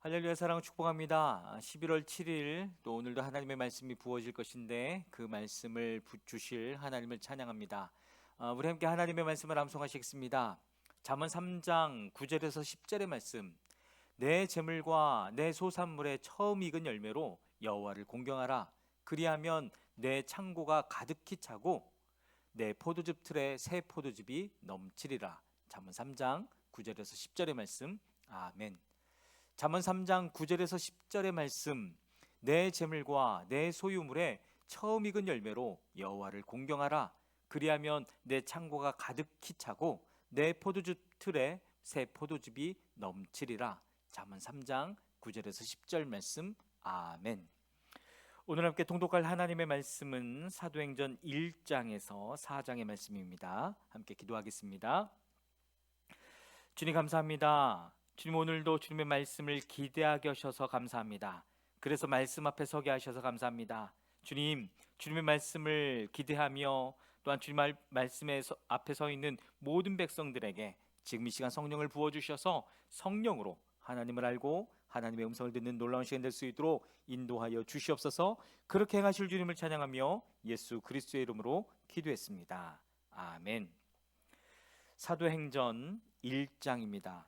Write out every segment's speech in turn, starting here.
할렐루야 사랑 축복합니다. 11월 7일 또 오늘도 하나님의 말씀이 부어질 것인데 그 말씀을 주실 하나님을 찬양합니다. 우리 함께 하나님의 말씀을 암송하시겠습니다. 잠언 3장 9절에서 10절의 말씀. 내 재물과 내 소산물의 처음 익은 열매로 여호와를 공경하라. 그리하면 내 창고가 가득히 차고 내 포도즙 틀에 새 포도즙이 넘치리라. 잠언 3장 9절에서 10절의 말씀. 아멘. 잠언 3장 9절에서 10절의 말씀. 내 재물과 내 소유물에 처음 익은 열매로 여호와를 공경하라. 그리하면 내 창고가 가득히 차고 내 포도즙 틀에 새 포도즙이 넘치리라. 잠언 3장 9절에서 10절 말씀. 아멘. 오늘 함께 통독할 하나님의 말씀은 사도행전 1장에서 4장의 말씀입니다. 함께 기도하겠습니다. 주님 감사합니다. 주님, 오늘도 주님의 말씀을 기대하게 하셔서 감사합니다. 그래서 말씀 앞에 서게 하셔서 감사합니다. 주님, 주님의 말씀을 기대하며 또한 주님 말씀에 앞에 서 있는 모든 백성들에게 지금 이 시간 성령을 부어주셔서 성령으로 하나님을 알고 하나님의 음성을 듣는 놀라운 시간 될 수 있도록 인도하여 주시옵소서. 그렇게 행하실 주님을 찬양하며 예수 그리스도의 이름으로 기도했습니다. 아멘. 사도행전 1장입니다.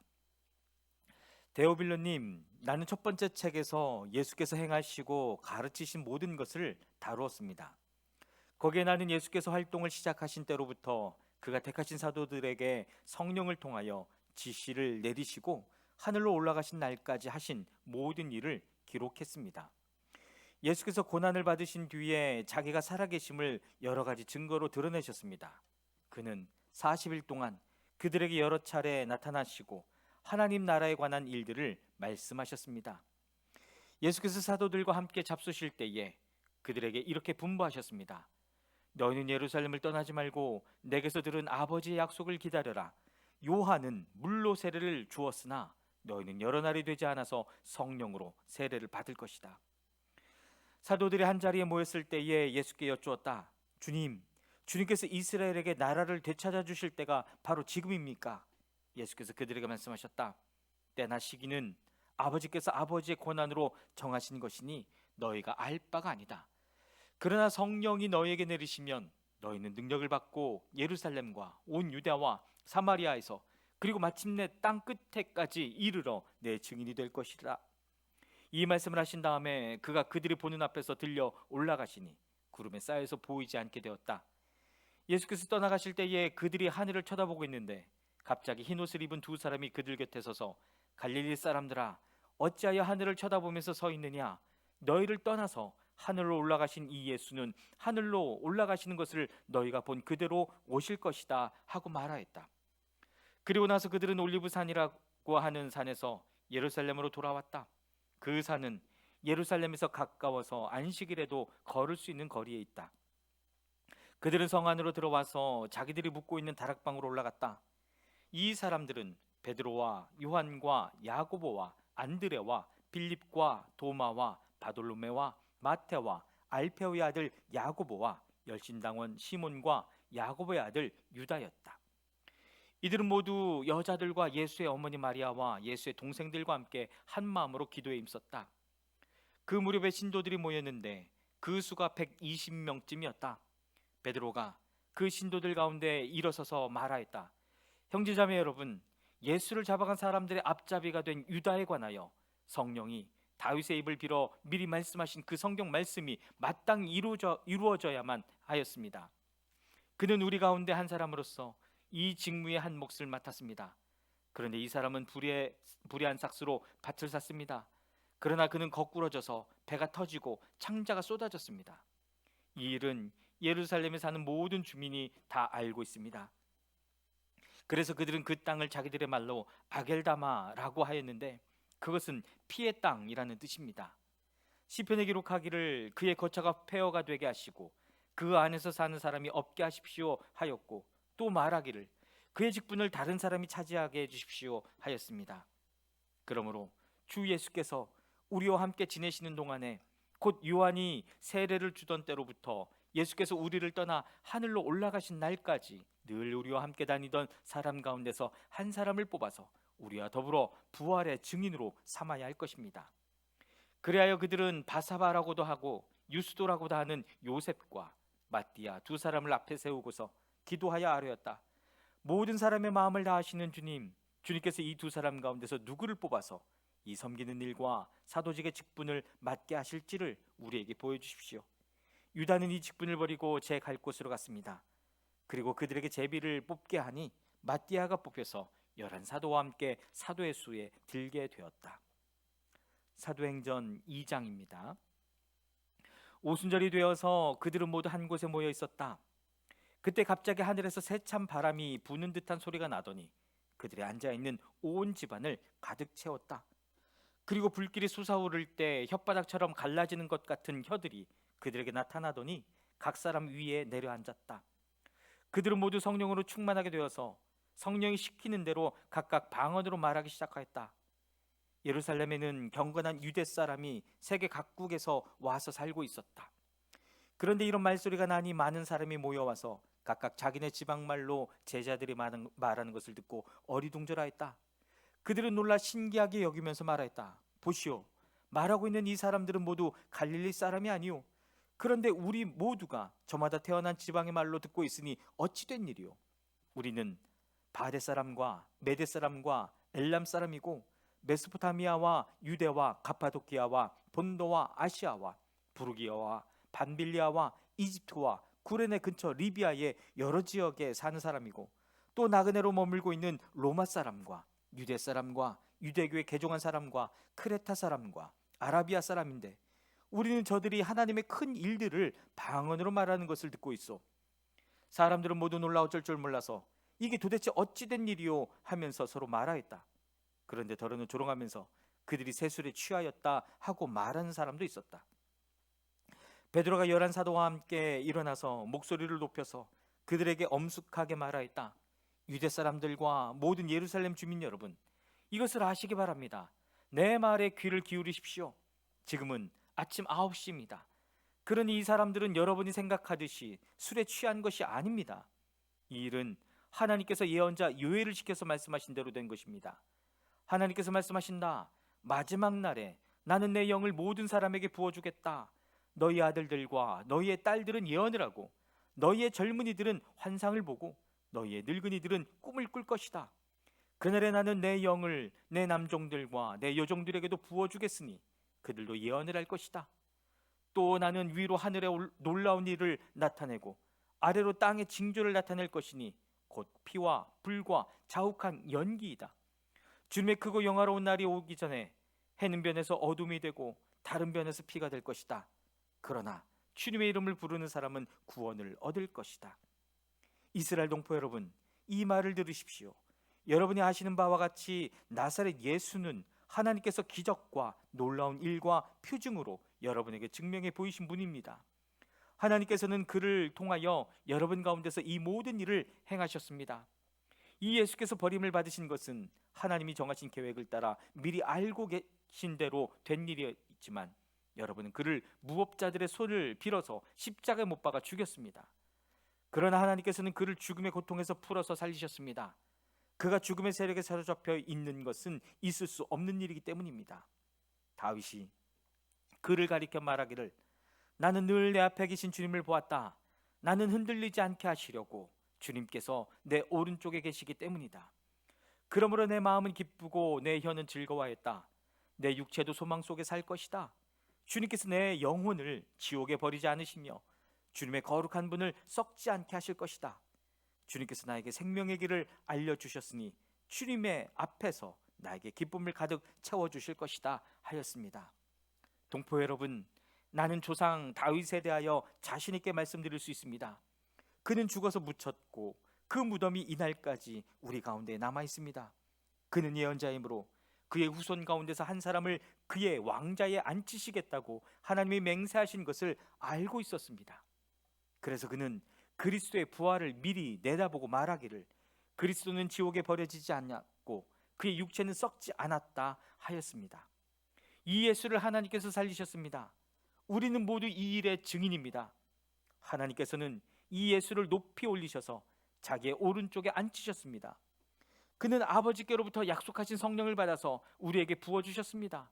데오빌로님, 나는 첫 번째 책에서 예수께서 행하시고 가르치신 모든 것을 다루었습니다. 거기에 나는 예수께서 활동을 시작하신 때로부터 그가 택하신 사도들에게 성령을 통하여 지시를 내리시고 하늘로 올라가신 날까지 하신 모든 일을 기록했습니다. 예수께서 고난을 받으신 뒤에 자기가 살아계심을 여러 가지 증거로 드러내셨습니다. 그는 40일 동안 그들에게 여러 차례 나타나시고 하나님 나라에 관한 일들을 말씀하셨습니다. 예수께서 사도들과 함께 잡수실 때에 그들에게 이렇게 분부하셨습니다. 너희는 예루살렘을 떠나지 말고 내게서 들은 아버지의 약속을 기다려라. 요한은 물로 세례를 주었으나 너희는 여러 날이 되지 않아서 성령으로 세례를 받을 것이다. 사도들이 한자리에 모였을 때에 예수께 여쭈었다. 주님, 주님께서 이스라엘에게 나라를 되찾아 주실 때가 바로 지금입니까? 예수께서 그들에게 말씀하셨다. 때나 시기는 아버지께서 아버지의 권한으로 정하신 것이니 너희가 알 바가 아니다. 그러나 성령이 너희에게 내리시면 너희는 능력을 받고 예루살렘과 온 유대와 사마리아에서 그리고 마침내 땅 끝에까지 이르러 내 증인이 될 것이라. 이 말씀을 하신 다음에 그가 그들이 보는 앞에서 들려 올라가시니 구름에 쌓여서 보이지 않게 되었다. 예수께서 떠나가실 때에 그들이 하늘을 쳐다보고 있는데 갑자기 흰옷을 입은 두 사람이 그들 곁에 서서 갈릴리 사람들아, 어찌하여 하늘을 쳐다보면서 서 있느냐? 너희를 떠나서 하늘로 올라가신 이 예수는 하늘로 올라가시는 것을 너희가 본 그대로 오실 것이다 하고 말하였다. 그리고 나서 그들은 올리브산이라고 하는 산에서 예루살렘으로 돌아왔다. 그 산은 예루살렘에서 가까워서 안식일에도 걸을 수 있는 거리에 있다. 그들은 성 안으로 들어와서 자기들이 묵고 있는 다락방으로 올라갔다. 이 사람들은 베드로와 요한과 야고보와 안드레와 빌립과 도마와 바돌로메와 마테와 알페오의 아들 야고보와 열심당원 시몬과 야고보의 아들 유다였다. 이들은 모두 여자들과 예수의 어머니 마리아와 예수의 동생들과 함께 한 마음으로 기도에 힘썼다. 그 무렵에 신도들이 모였는데 그 수가 120명쯤이었다. 베드로가 그 신도들 가운데 일어서서 말하였다. 형제자매 여러분, 예수를 잡아간 사람들의 앞잡이가 된 유다에 관하여 성령이 다윗의 입을 빌어 미리 말씀하신 그 성경 말씀이 마땅히 이루어져야만 하였습니다. 그는 우리 가운데 한 사람으로서 이 직무의 한 몫을 맡았습니다. 그런데 이 사람은 불의한 삭스로 밭을 샀습니다. 그러나 그는 거꾸러져서 배가 터지고 창자가 쏟아졌습니다. 이 일은 예루살렘에 사는 모든 주민이 다 알고 있습니다. 그래서 그들은 그 땅을 자기들의 말로 아겔다마라고 하였는데 그것은 피의 땅이라는 뜻입니다. 시편에 기록하기를 그의 거처가 폐허가 되게 하시고 그 안에서 사는 사람이 없게 하십시오 하였고, 또 말하기를 그의 직분을 다른 사람이 차지하게 해주십시오 하였습니다. 그러므로 주 예수께서 우리와 함께 지내시는 동안에 곧 요한이 세례를 주던 때로부터 예수께서 우리를 떠나 하늘로 올라가신 날까지 늘 우리와 함께 다니던 사람 가운데서 한 사람을 뽑아서 우리와 더불어 부활의 증인으로 삼아야 할 것입니다. 그리하여 그들은 바사바라고도 하고 유스도라고도 하는 요셉과 마띠아 두 사람을 앞에 세우고서 기도하여 아뢰었다. 모든 사람의 마음을 다하시는 주님, 주님께서 이 두 사람 가운데서 누구를 뽑아서 이 섬기는 일과 사도직의 직분을 맡게 하실지를 우리에게 보여주십시오. 유다는 이 직분을 버리고 제 갈 곳으로 갔습니다. 그리고 그들에게 제비를 뽑게 하니 마띠아가 뽑혀서 11사도와 함께 사도의 수에 들게 되었다. 사도행전 2장입니다. 오순절이 되어서 그들은 모두 한 곳에 모여 있었다. 그때 갑자기 하늘에서 세찬 바람이 부는 듯한 소리가 나더니 그들이 앉아있는 온 집안을 가득 채웠다. 그리고 불길이 솟아오를 때 혓바닥처럼 갈라지는 것 같은 혀들이 그들에게 나타나더니 각 사람 위에 내려앉았다. 그들은 모두 성령으로 충만하게 되어서 성령이 시키는 대로 각각 방언으로 말하기 시작하였다. 예루살렘에는 경건한 유대 사람이 세계 각국에서 와서 살고 있었다. 그런데 이런 말소리가 나니 많은 사람이 모여와서 각각 자기네 지방말로 제자들이 말하는 것을 듣고 어리둥절하였다. 그들은 놀라 신기하게 여기면서 말하였다. 보시오, 말하고 있는 이 사람들은 모두 갈릴리 사람이 아니오. 그런데 우리 모두가 저마다 태어난 지방의 말로 듣고 있으니 어찌 된 일이오? 우리는 바데 사람과 메데 사람과 엘람 사람이고 메소포타미아와 유대와 가파도키아와 본도와 아시아와 부르기아와 반빌리아와 이집트와 구레네 근처 리비아의 여러 지역에 사는 사람이고 또 나그네로 머물고 있는 로마 사람과 유대 사람과 유대교에 개종한 사람과 크레타 사람과 아라비아 사람인데 우리는 저들이 하나님의 큰 일들을 방언으로 말하는 것을 듣고 있어. 사람들은 모두 놀라 어쩔 줄 몰라서 이게 도대체 어찌 된 일이요 하면서 서로 말하였다. 그런데 더러는 조롱하면서 그들이 세술에 취하였다 하고 말하는 사람도 있었다. 베드로가 11사도와 함께 일어나서 목소리를 높여서 그들에게 엄숙하게 말하였다. 유대 사람들과 모든 예루살렘 주민 여러분, 이것을 아시기 바랍니다. 내 말에 귀를 기울이십시오. 지금은 아침 9시입니다. 그러니 이 사람들은 여러분이 생각하듯이 술에 취한 것이 아닙니다. 이 일은 하나님께서 예언자 요엘을 시켜서 말씀하신 대로 된 것입니다. 하나님께서 말씀하신다. 마지막 날에 나는 내 영을 모든 사람에게 부어주겠다. 너희 아들들과 너희의 딸들은 예언을 하고 너희의 젊은이들은 환상을 보고 너희의 늙은이들은 꿈을 꿀 것이다. 그날에 나는 내 영을 내 남종들과 내 여종들에게도 부어주겠으니 그들도 예언을 할 것이다. 또 나는 위로 하늘에 놀라운 일을 나타내고 아래로 땅의 징조를 나타낼 것이니 곧 피와 불과 자욱한 연기이다. 주님의 크고 영화로운 날이 오기 전에 해는 변에서 어둠이 되고 다른 변에서 피가 될 것이다. 그러나 주님의 이름을 부르는 사람은 구원을 얻을 것이다. 이스라엘 동포 여러분, 이 말을 들으십시오. 여러분이 아시는 바와 같이 나사렛 예수는 하나님께서 기적과 놀라운 일과 표징으로 여러분에게 증명해 보이신 분입니다. 하나님께서는 그를 통하여 여러분 가운데서 이 모든 일을 행하셨습니다. 이 예수께서 버림을 받으신 것은 하나님이 정하신 계획을 따라 미리 알고 계신 대로 된 일이었지만 여러분은 그를 무법자들의 손을 빌어서 십자가에 못 박아 죽였습니다. 그러나 하나님께서는 그를 죽음의 고통에서 풀어서 살리셨습니다. 그가 죽음의 세력에 사로잡혀 있는 것은 있을 수 없는 일이기 때문입니다. 다윗이 그를 가리켜 말하기를 나는 늘 내 앞에 계신 주님을 보았다. 나는 흔들리지 않게 하시려고 주님께서 내 오른쪽에 계시기 때문이다. 그러므로 내 마음은 기쁘고 내 혀는 즐거워했다. 내 육체도 소망 속에 살 것이다. 주님께서 내 영혼을 지옥에 버리지 않으시며 주님의 거룩한 분을 썩지 않게 하실 것이다. 주님께서 나에게 생명의 길을 알려주셨으니 주님의 앞에서 나에게 기쁨을 가득 채워주실 것이다 하였습니다. 동포 여러분, 나는 조상 다윗에 대하여 자신 있게 말씀드릴 수 있습니다. 그는 죽어서 묻혔고 그 무덤이 이날까지 우리 가운데 남아 있습니다. 그는 예언자이므로 그의 후손 가운데서 한 사람을 그의 왕자에 앉히시겠다고 하나님이 맹세하신 것을 알고 있었습니다. 그래서 그는 그리스도의 부활을 미리 내다보고 말하기를 그리스도는 지옥에 버려지지 않았고 그의 육체는 썩지 않았다 하였습니다. 이 예수를 하나님께서 살리셨습니다. 우리는 모두 이 일의 증인입니다. 하나님께서는 이 예수를 높이 올리셔서 자기의 오른쪽에 앉히셨습니다. 그는 아버지께로부터 약속하신 성령을 받아서 우리에게 부어주셨습니다.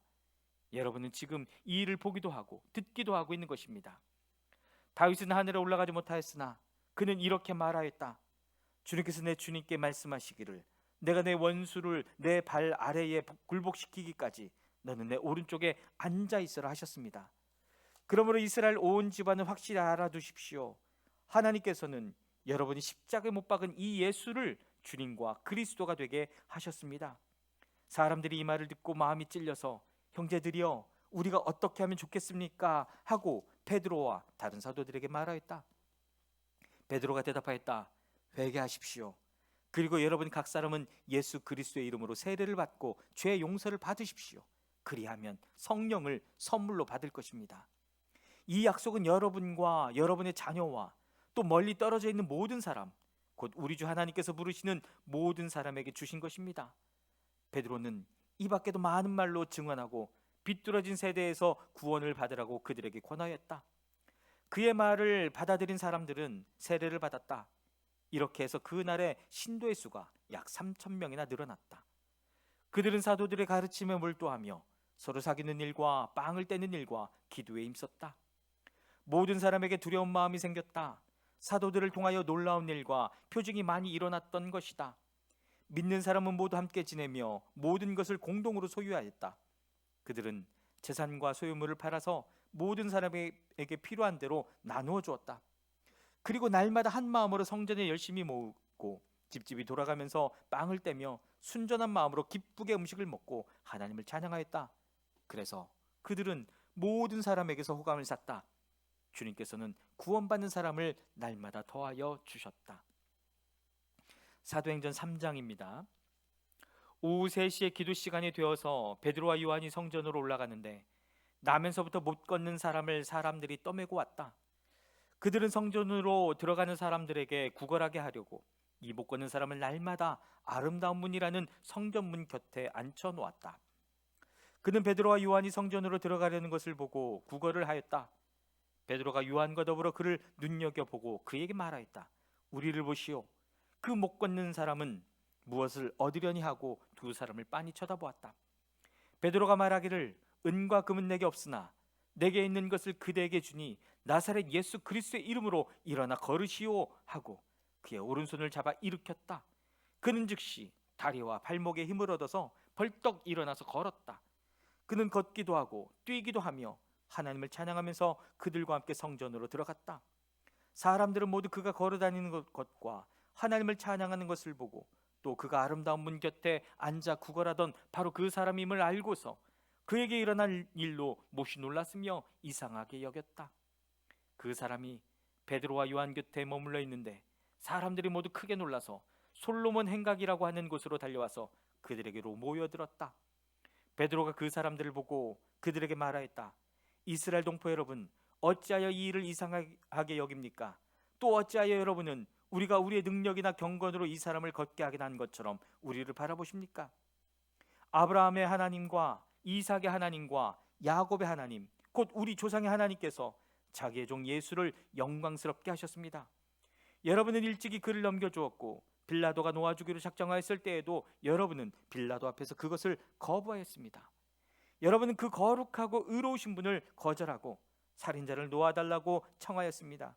여러분은 지금 이 일을 보기도 하고 듣기도 하고 있는 것입니다. 다윗은 하늘에 올라가지 못하였으나 그는 이렇게 말하였다. 주님께서 내 주님께 말씀하시기를 내가 내 원수를 내 발 아래에 굴복시키기까지 너는 내 오른쪽에 앉아 있으라 하셨습니다. 그러므로 이스라엘 온 집안은 확실히 알아두십시오. 하나님께서는 여러분이 십자가에 못 박은 이 예수를 주님과 그리스도가 되게 하셨습니다. 사람들이 이 말을 듣고 마음이 찔려서 형제들이여 우리가 어떻게 하면 좋겠습니까? 하고 베드로와 다른 사도들에게 말하였다. 베드로가 대답하였다. 회개하십시오. 그리고 여러분 각 사람은 예수 그리스도의 이름으로 세례를 받고 죄 용서를 받으십시오. 그리하면 성령을 선물로 받을 것입니다. 이 약속은 여러분과 여러분의 자녀와 또 멀리 떨어져 있는 모든 사람, 곧 우리 주 하나님께서 부르시는 모든 사람에게 주신 것입니다. 베드로는 이 밖에도 많은 말로 증언하고 비뚤어진 세대에서 구원을 받으라고 그들에게 권하였다. 그의 말을 받아들인 사람들은 세례를 받았다. 이렇게 해서 그날의 신도의 수가 약 3,000명이나 늘어났다. 그들은 사도들의 가르침에 몰두하며 서로 사귀는 일과 빵을 떼는 일과 기도에 힘썼다. 모든 사람에게 두려운 마음이 생겼다. 사도들을 통하여 놀라운 일과 표징이 많이 일어났던 것이다. 믿는 사람은 모두 함께 지내며 모든 것을 공동으로 소유하였다. 그들은 재산과 소유물을 팔아서 모든 사람에게 필요한 대로 나누어 주었다. 그리고 날마다 한 마음으로 성전에 열심히 모으고 집집이 돌아가면서 빵을 떼며 순전한 마음으로 기쁘게 음식을 먹고 하나님을 찬양하였다. 그래서 그들은 모든 사람에게서 호감을 샀다. 주님께서는 구원받는 사람을 날마다 더하여 주셨다. 사도행전 3장입니다. 오후 3시에 기도 시간이 되어서 베드로와 요한이 성전으로 올라가는데 나면서부터 못 걷는 사람을 사람들이 떠매고 왔다. 그들은 성전으로 들어가는 사람들에게 구걸하게 하려고 이 못 걷는 사람을 날마다 아름다운 문이라는 성전문 곁에 앉혀 놓았다. 그는 베드로와 요한이 성전으로 들어가려는 것을 보고 구걸을 하였다. 베드로가 요한과 더불어 그를 눈여겨보고 그에게 말하였다. 우리를 보시오. 그 못 걷는 사람은 무엇을 얻으려니 하고 두 사람을 빤히 쳐다보았다. 베드로가 말하기를 은과 금은 내게 없으나 내게 있는 것을 그대에게 주니 나사렛 예수 그리스도의 이름으로 일어나 걸으시오 하고 그의 오른손을 잡아 일으켰다. 그는 즉시 다리와 발목에 힘을 얻어서 벌떡 일어나서 걸었다. 그는 걷기도 하고 뛰기도 하며 하나님을 찬양하면서 그들과 함께 성전으로 들어갔다. 사람들은 모두 그가 걸어다니는 것과 하나님을 찬양하는 것을 보고 또 그가 아름다운 문 곁에 앉아 구걸하던 바로 그 사람임을 알고서 그에게 일어날 일로 몹시 놀랐으며 이상하게 여겼다. 그 사람이 베드로와 요한 곁에 머물러 있는데 사람들이 모두 크게 놀라서 솔로몬 행각이라고 하는 곳으로 달려와서 그들에게로 모여들었다. 베드로가 그 사람들을 보고 그들에게 말하였다. 이스라엘 동포 여러분, 어찌하여 이 일을 이상하게 여깁니까? 또 어찌하여 여러분은 우리가 우리의 능력이나 경건으로 이 사람을 걷게 하게 한 것처럼 우리를 바라보십니까? 아브라함의 하나님과 이삭의 하나님과 야곱의 하나님, 곧 우리 조상의 하나님께서 자기의 종 예수를 영광스럽게 하셨습니다. 여러분은 일찍이 그를 넘겨주었고 빌라도가 놓아주기로 작정하였을 때에도 여러분은 빌라도 앞에서 그것을 거부하였습니다. 여러분은 그 거룩하고 의로우신 분을 거절하고 살인자를 놓아달라고 청하였습니다.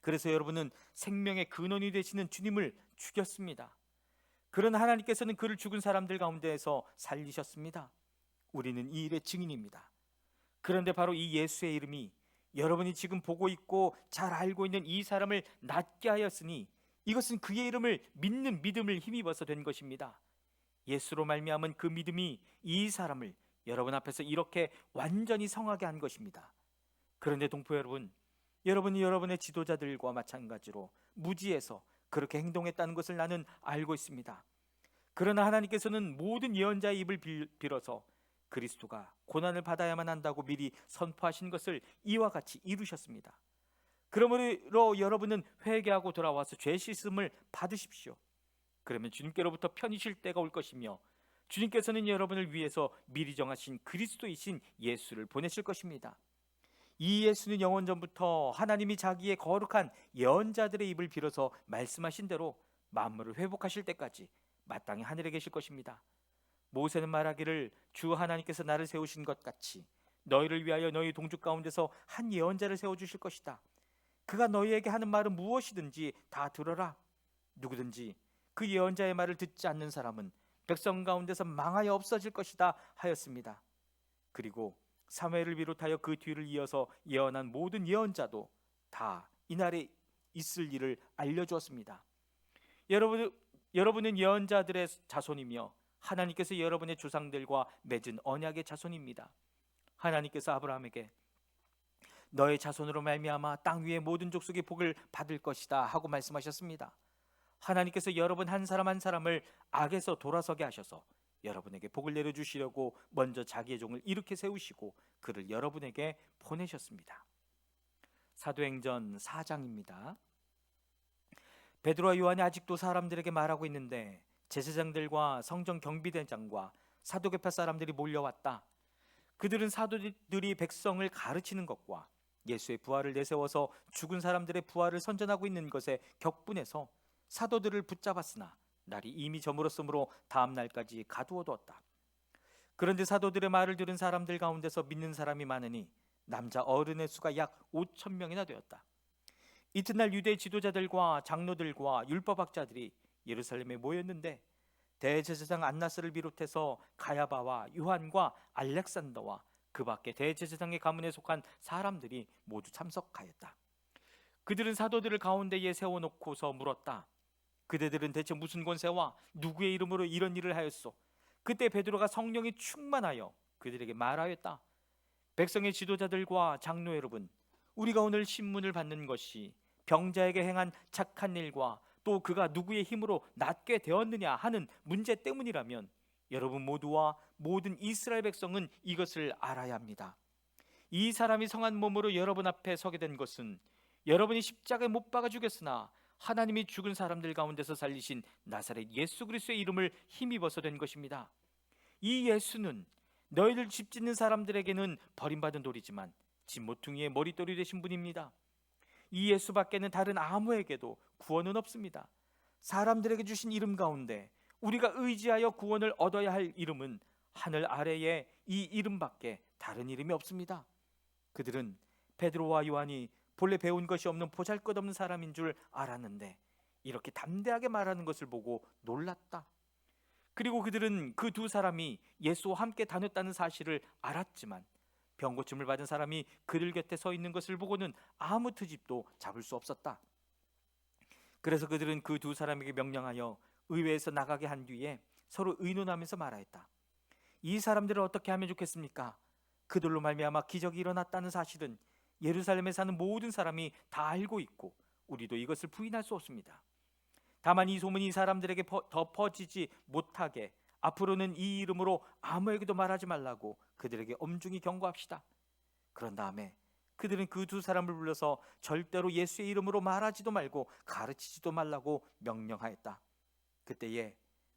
그래서 여러분은 생명의 근원이 되시는 주님을 죽였습니다. 그러나 하나님께서는 그를 죽은 사람들 가운데에서 살리셨습니다. 우리는 이 일의 증인입니다. 그런데 바로 이 예수의 이름이 여러분이 지금 보고 있고 잘 알고 있는 이 사람을 낫게 하였으니 이것은 그의 이름을 믿는 믿음을 힘입어서 된 것입니다. 예수로 말미암은 그 믿음이 이 사람을 여러분 앞에서 이렇게 완전히 성하게 한 것입니다. 그런데 동포 여러분, 여러분이 여러분의 지도자들과 마찬가지로 무지해서 그렇게 행동했다는 것을 나는 알고 있습니다. 그러나 하나님께서는 모든 예언자의 입을 빌어서 그리스도가 고난을 받아야만 한다고 미리 선포하신 것을 이와 같이 이루셨습니다. 그러므로 여러분은 회개하고 돌아와서 죄 씻음을 받으십시오. 그러면 주님께로부터 편히 쉴 때가 올 것이며 주님께서는 여러분을 위해서 미리 정하신 그리스도이신 예수를 보내실 것입니다. 이 예수는 영원 전부터 하나님이 자기의 거룩한 예언자들의 입을 빌어서 말씀하신 대로 만물을 회복하실 때까지 마땅히 하늘에 계실 것입니다. 모세는 말하기를 주 하나님께서 나를 세우신 것 같이 너희를 위하여 너희 동족 가운데서 한 예언자를 세워주실 것이다. 그가 너희에게 하는 말은 무엇이든지 다 들어라. 누구든지 그 예언자의 말을 듣지 않는 사람은 백성 가운데서 망하여 없어질 것이다 하였습니다. 그리고 사무엘을 비롯하여 그 뒤를 이어서 예언한 모든 예언자도 다 이날에 있을 일을 알려주었습니다. 여러분은 예언자들의 자손이며 하나님께서 여러분의 조상들과 맺은 언약의 자손입니다. 하나님께서 아브라함에게 너의 자손으로 말미암아 땅 위의 모든 족속의 복을 받을 것이다 하고 말씀하셨습니다. 하나님께서 여러분 한 사람 한 사람을 악에서 돌아서게 하셔서 여러분에게 복을 내려주시려고 먼저 자기의 종을 이렇게 세우시고 그를 여러분에게 보내셨습니다. 사도행전 4장입니다. 베드로와 요한이 아직도 사람들에게 말하고 있는데 제사장들과 성전 경비대장과 사도계파 사람들이 몰려왔다. 그들은 사도들이 백성을 가르치는 것과 예수의 부활을 내세워서 죽은 사람들의 부활을 선전하고 있는 것에 격분해서 사도들을 붙잡았으나 날이 이미 저물었으므로 다음 날까지 가두어두었다. 그런데 사도들의 말을 들은 사람들 가운데서 믿는 사람이 많으니 남자 어른의 수가 약 5천 명이나 되었다. 이튿날 유대 지도자들과 장로들과 율법학자들이 예루살렘에 모였는데 대제사장 안나스를 비롯해서 가야바와 요한과 알렉산더와 그 밖에 대제사장의 가문에 속한 사람들이 모두 참석하였다. 그들은 사도들을 가운데에 세워놓고서 물었다. 그대들은 대체 무슨 권세와 누구의 이름으로 이런 일을 하였소? 그때 베드로가 성령이 충만하여 그들에게 말하였다. 백성의 지도자들과 장로 여러분, 우리가 오늘 신문을 받는 것이 병자에게 행한 착한 일과 또 그가 누구의 힘으로 낫게 되었느냐 하는 문제 때문이라면 여러분 모두와 모든 이스라엘 백성은 이것을 알아야 합니다. 이 사람이 성한 몸으로 여러분 앞에 서게 된 것은 여러분이 십자가에 못 박아 죽였으나 하나님이 죽은 사람들 가운데서 살리신 나사렛 예수 그리스도의 이름을 힘입어서 된 것입니다. 이 예수는 너희들 집 짓는 사람들에게는 버림받은 돌이지만 집 모퉁이의 머릿돌이 되신 분입니다. 이 예수밖에는 다른 아무에게도 구원은 없습니다. 사람들에게 주신 이름 가운데 우리가 의지하여 구원을 얻어야 할 이름은 하늘 아래에 이 이름밖에 다른 이름이 없습니다. 그들은 베드로와 요한이 본래 배운 것이 없는 보잘것없는 사람인 줄 알았는데 이렇게 담대하게 말하는 것을 보고 놀랐다. 그리고 그들은 그 두 사람이 예수와 함께 다녔다는 사실을 알았지만 병고침을 받은 사람이 그들 곁에 서 있는 것을 보고는 아무 트집도 잡을 수 없었다. 그래서 그들은 그 두 사람에게 명령하여 의회에서 나가게 한 뒤에 서로 의논하면서 말하였다. 이 사람들을 어떻게 하면 좋겠습니까? 그들로 말미암아 기적이 일어났다는 사실은 예루살렘에 사는 모든 사람이 다 알고 있고 우리도 이것을 부인할 수 없습니다. 다만 이 소문이 사람들에게 더 퍼지지 못하게 앞으로는 이 이름으로 아무에게도 말하지 말라고 그들에게 엄중히 경고합시다. 그런 다음에 그들은 그 두 사람을 불러서 절대로 예수의 이름으로 말하지도 말고 가르치지도 말라고 명령하였다. 그때에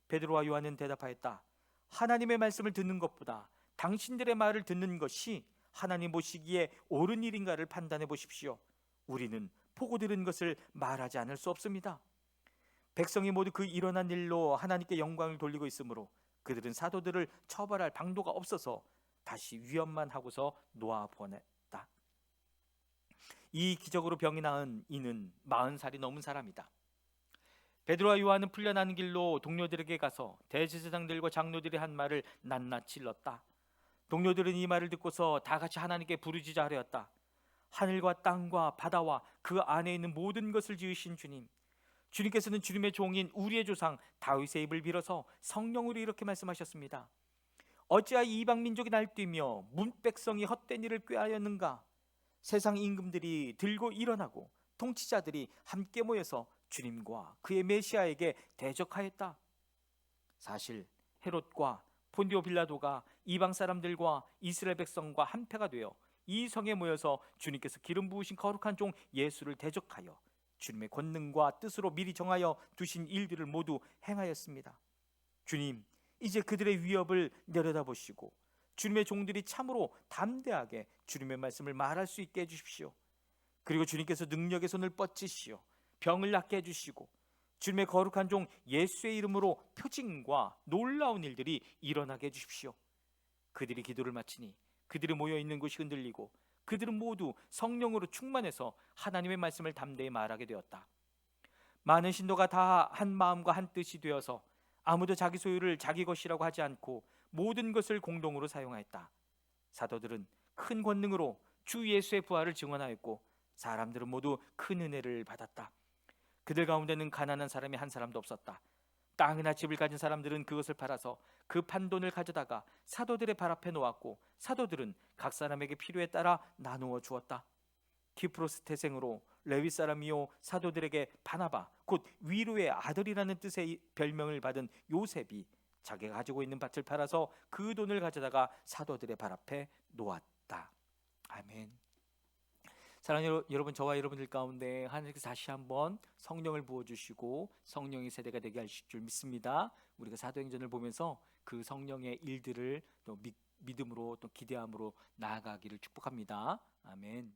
베드로와 요한은 대답하였다. 하나님의 말씀을 듣는 것보다 당신들의 말을 듣는 것이 하나님 보시기에 옳은 일인가를 판단해 보십시오. 우리는 보고 들은 것을 말하지 않을 수 없습니다. 백성이 모두 그 일어난 일로 하나님께 영광을 돌리고 있으므로 그들은 사도들을 처벌할 방도가 없어서 다시 위협만 하고서 놓아보냈다. 이 기적으로 병이 나은 이는 40살이 넘은 사람이다. 베드로와 요한은 풀려나는 길로 동료들에게 가서 대제사장들과 장로들이 한 말을 낱낱이 일렀다. 동료들은 이 말을 듣고서 다 같이 하나님께 부르짖어 하려었다. 하늘과 땅과 바다와 그 안에 있는 모든 것을 지으신 주님, 주님께서는 주님의 종인 우리의 조상 다윗의 입을 빌어서 성령으로 이렇게 말씀하셨습니다. 어찌하여 이방 민족이 날뛰며 문 백성이 헛된 일을 꾀하였는가? 세상 임금들이 들고 일어나고 통치자들이 함께 모여서 주님과 그의 메시아에게 대적하였다. 사실 헤롯과 본디오 빌라도가 이방 사람들과 이스라엘 백성과 한패가 되어 이 성에 모여서 주님께서 기름 부으신 거룩한 종 예수를 대적하여 주님의 권능과 뜻으로 미리 정하여 두신 일들을 모두 행하였습니다. 주님, 이제 그들의 위협을 내려다보시고 주님의 종들이 참으로 담대하게 주님의 말씀을 말할 수 있게 해주십시오. 그리고 주님께서 능력의 손을 뻗치시어 병을 낫게 해주시고 주님의 거룩한 종 예수의 이름으로 표징과 놀라운 일들이 일어나게 해주십시오. 그들이 기도를 마치니 그들이 모여 있는 곳이 흔들리고 그들은 모두 성령으로 충만해서 하나님의 말씀을 담대히 말하게 되었다. 많은 신도가 다 한 마음과 한 뜻이 되어서 아무도 자기 소유를 자기 것이라고 하지 않고 모든 것을 공동으로 사용하였다. 사도들은 큰 권능으로 주 예수의 부활을 증언하였고 사람들은 모두 큰 은혜를 받았다. 그들 가운데는 가난한 사람이 한 사람도 없었다. 땅이나 집을 가진 사람들은 그것을 팔아서 그 판돈을 가져다가 사도들의 발 앞에 놓았고 사도들은 각 사람에게 필요에 따라 나누어 주었다. 키프로스 태생으로 레위 사람이요 사도들에게 바나바 곧 위로의 아들이라는 뜻의 별명을 받은 요셉이 자기가 가지고 있는 밭을 팔아서 그 돈을 가져다가 사도들의 발 앞에 놓았다. 아멘. 사랑하는 여러분, 저와 여러분들 가운데 하나님께서 다시 한번 성령을 부어주시고 성령의 세대가 되게 하실 줄 믿습니다. 우리가 사도행전을 보면서 그 성령의 일들을 또 믿음으로 또 기대함으로 나아가기를 축복합니다. 아멘.